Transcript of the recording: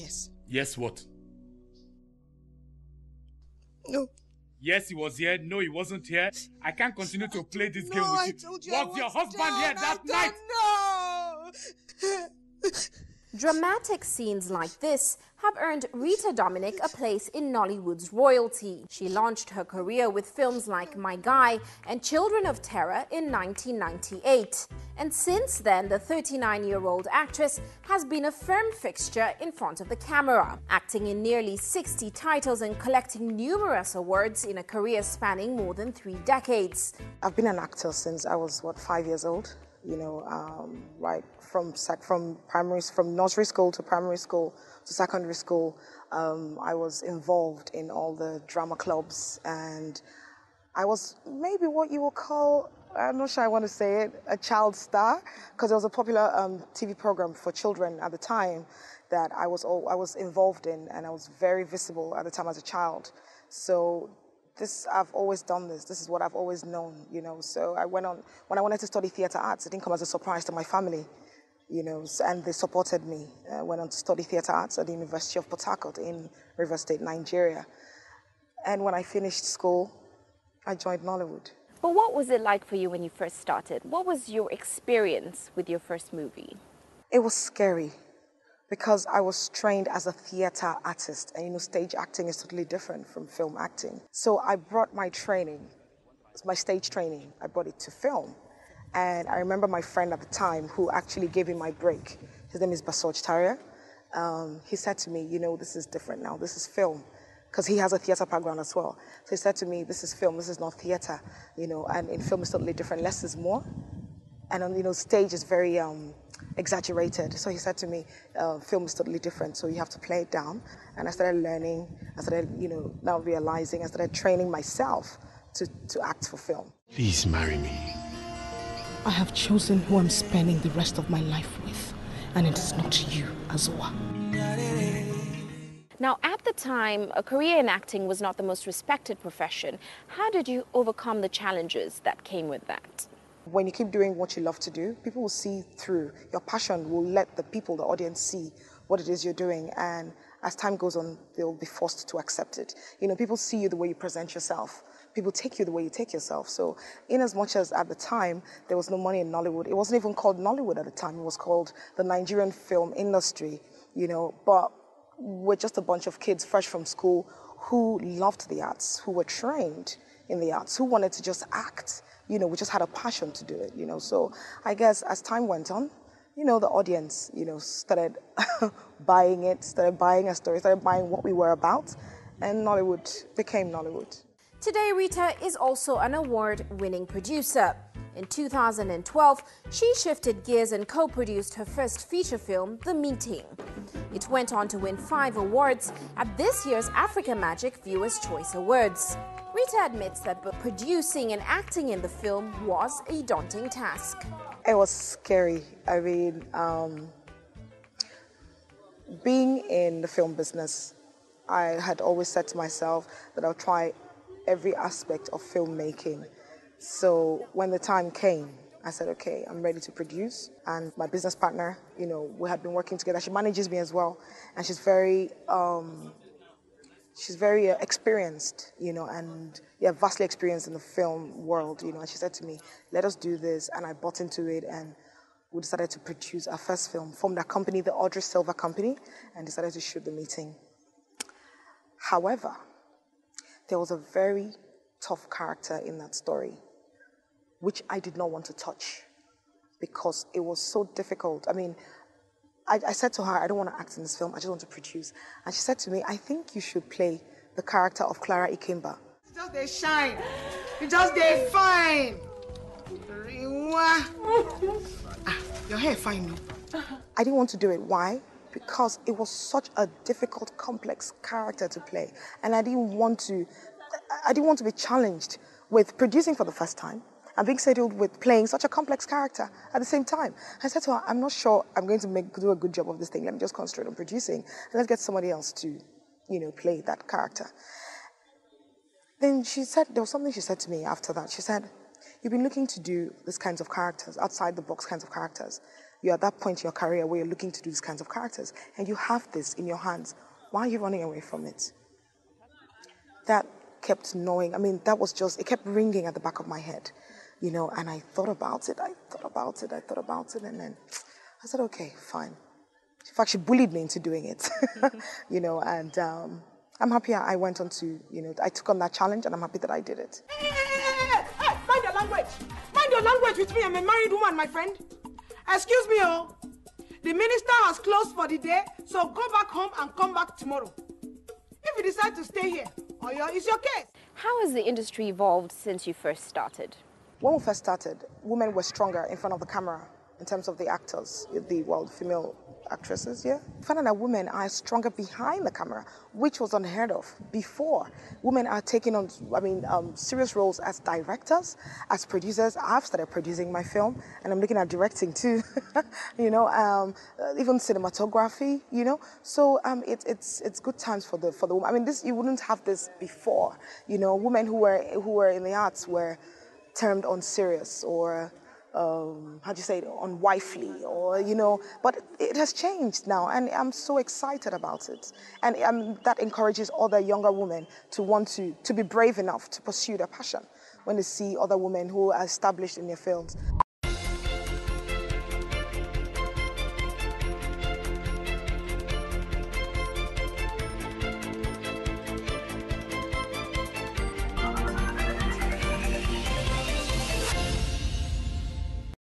Yes. Yes, what? No. Yes, he was here. No, he wasn't here. I can't continue to play this game with you. I told you Was your husband here that night? No. Dramatic scenes like this have earned Rita Dominic a place in Nollywood's royalty. She launched her career with films like My Guy and Children of Terror in 1998. And since then, the 39-year-old actress has been a firm fixture in front of the camera, acting in nearly 60 titles and collecting numerous awards in a career spanning more than 3 decades. I've been an actor since I was, 5 years old? Right from nursery school to primary school to secondary school. I was involved in all the drama clubs, and I was maybe what you will call, I'm not sure I want to say it, a child star, because there was a popular TV program for children at the time that I was involved in, and I was very visible at the time as a child. So I've always done this. This is what I've always known, So when I wanted to study theatre arts, it didn't come as a surprise to my family, and they supported me. I went on to study theatre arts at the University of Port Harcourt in Rivers State, Nigeria. And when I finished school, I joined Nollywood. But what was it like for you when you first started? What was your experience with your first movie? It was scary, because I was trained as a theatre artist, and stage acting is totally different from film acting. So I brought my training, my stage training, I brought it to film. And I remember my friend at the time who actually gave me my break. His name is Basoj Taria. He said to me, this is different now, this is film. Because he has a theatre background as well. So he said to me, this is film, this is not theatre, and in film it's totally different, less is more. And stage is very exaggerated. So he said to me, film is totally different, so you have to play it down. And I started learning, I started, now realizing, I started training myself to act for film. Please marry me. I have chosen who I'm spending the rest of my life with, and it is not you, Azua. Now, at the time, a career in acting was not the most respected profession. How did you overcome the challenges that came with that? When you keep doing what you love to do, people will see through. Your passion will let the audience see what it is you're doing. And as time goes on, they'll be forced to accept it. People see you the way you present yourself. People take you the way you take yourself. So in as much as at the time, there was no money in Nollywood, it wasn't even called Nollywood at the time. It was called the Nigerian film industry, But we're just a bunch of kids fresh from school who loved the arts, who were trained in the arts, who wanted to just act. We just had a passion to do it, So I guess as time went on, the audience, started buying it, started buying our story, started buying what we were about, and Nollywood became Nollywood. Today, Rita is also an award-winning producer. In 2012, she shifted gears and co-produced her first feature film, The Meeting. It went on to win 5 awards at this year's Africa Magic Viewers' Choice Awards. Rita admits that producing and acting in the film was a daunting task. It was scary. I mean, being in the film business, I had always said to myself that I'll try every aspect of filmmaking. So when the time came, I said, okay, I'm ready to produce. And my business partner, we had been working together. She manages me as well. And she's very experienced, and vastly experienced in the film world, And she said to me, let us do this. And I bought into it, and we decided to produce our first film, formed a company, the Audrey Silver Company, and decided to shoot The Meeting. However, there was a very tough character in that story, which I did not want to touch because it was so difficult. I mean, I said to her, I don't want to act in this film, I just want to produce. And she said to me, I think you should play the character of Clara Ikemba. It's just they shine. It's just they fine. Your hair fine, no? I didn't want to do it. Why? Because it was such a difficult, complex character to play. And I didn't want to be challenged with producing for the first time and being saddled with playing such a complex character at the same time. I said to her, I'm not sure I'm going to do a good job of this thing. Let me just concentrate on producing and let's get somebody else to, play that character. Then she said, there was something she said to me after that. She said, you've been looking to do these kinds of characters, outside the box kinds of characters. You're at that point in your career where you're looking to do these kinds of characters, and you have this in your hands. Why are you running away from it? That kept gnawing. I mean, that was just, it kept ringing at the back of my head, you know, and I thought about it, and then I said, okay, fine. In fact, she bullied me into doing it, you know, and I'm happy I went on to, you know, I took on that challenge, and I'm happy that I did it. Hey, mind your language. Mind your language with me. I'm a married woman, my friend. Excuse me, oh. The minister has closed for the day, so go back home and come back tomorrow. If you decide to stay here, it's your case. How has the industry evolved since you first started? When we first started, women were stronger in front of the camera in terms of the actors, the female actresses, yeah. Finding that women are stronger behind the camera, which was unheard of before. Women are taking on, serious roles as directors, as producers. I've started producing my film, and I'm looking at directing too, you know, even cinematography, you know. So it's good times for the women. I mean, you wouldn't have this before, you know. Women who were in the arts were termed unserious or unwifely, or, you know, but it has changed now, and I'm so excited about it. And that encourages other younger women to want to be brave enough to pursue their passion when they see other women who are established in their fields.